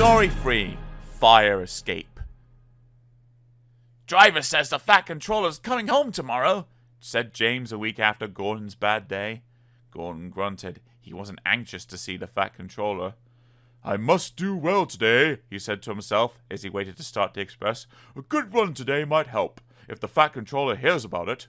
Story-free fire escape. "Driver says the Fat Controller's coming home tomorrow," said James a week after Gordon's bad day. Gordon grunted. He wasn't anxious to see the Fat Controller. "I must do well today," he said to himself as he waited to start the express. "A good run today might help, if the Fat Controller hears about it."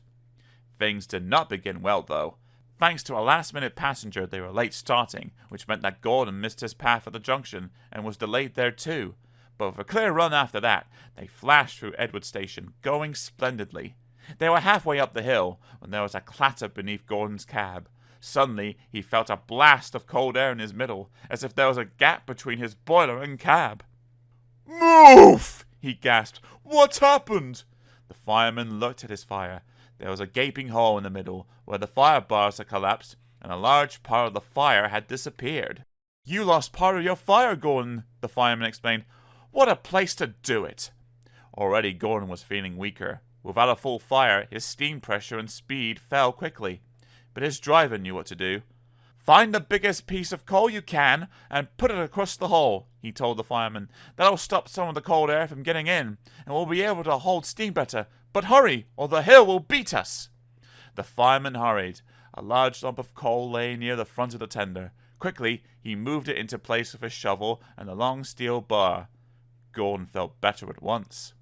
Things did not begin well, though. Thanks to a last-minute passenger, they were late starting, which meant that Gordon missed his path at the junction and was delayed there too. But with a clear run after that, they flashed through Edward Station, going splendidly. They were halfway up the hill when there was a clatter beneath Gordon's cab. Suddenly, he felt a blast of cold air in his middle, as if there was a gap between his boiler and cab. "Move!" he gasped. "What's happened?" The fireman looked at his fire. There was a gaping hole in the middle, where the fire bars had collapsed, and a large part of the fire had disappeared. "You lost part of your fire, Gordon," the fireman explained. "What a place to do it!" Already Gordon was feeling weaker. Without a full fire, his steam pressure and speed fell quickly. But his driver knew what to do. "Find the biggest piece of coal you can, and put it across the hole," he told the fireman. "That'll stop some of the cold air from getting in, and we'll be able to hold steam better. But hurry, or the hill will beat us." The fireman hurried. A large lump of coal lay near the front of the tender. Quickly, he moved it into place with his shovel and a long steel bar. Gordon felt better at once.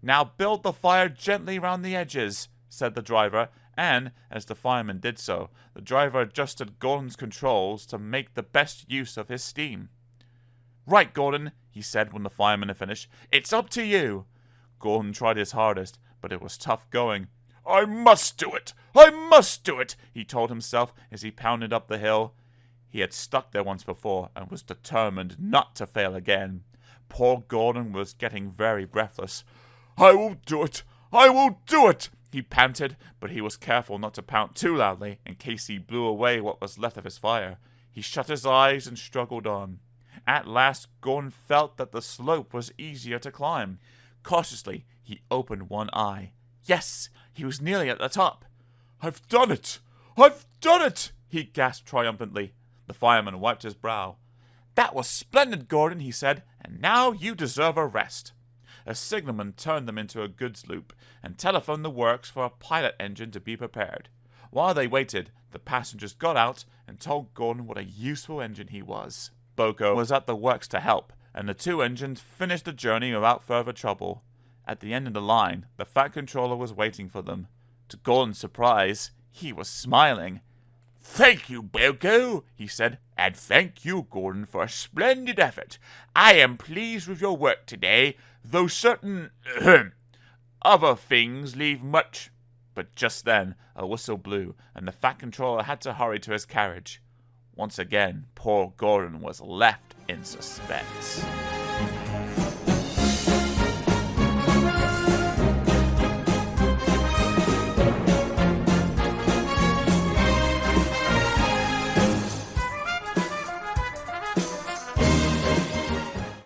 "Now build the fire gently round the edges," said the driver, and, as the fireman did so, the driver adjusted Gordon's controls to make the best use of his steam. "Right, Gordon," he said when the fireman had finished. "It's up to you." Gordon tried his hardest, but it was tough going. "I must do it! I must do it!" he told himself as he pounded up the hill. He had stuck there once before and was determined not to fail again. Poor Gordon was getting very breathless. "I will do it! I will do it!" he panted, but he was careful not to pout too loudly in case he blew away what was left of his fire. He shut his eyes and struggled on. At last, Gordon felt that the slope was easier to climb. Cautiously, he opened one eye. Yes, he was nearly at the top. "I've done it! I've done it!" he gasped triumphantly. The fireman wiped his brow. "That was splendid, Gordon," he said, "and now you deserve a rest." A signalman turned them into a goods loop and telephoned the works for a pilot engine to be prepared. While they waited, the passengers got out and told Gordon what a useful engine he was. Boko was at the works to help, and the two engines finished the journey without further trouble. At the end of the line, the Fat Controller was waiting for them. To Gordon's surprise, he was smiling. "Thank you, Boko," he said, "and thank you, Gordon, for a splendid effort. I am pleased with your work today, though certain other things leave much—" But just then, a whistle blew, and the Fat Controller had to hurry to his carriage. Once again, poor Gordon was left in suspense.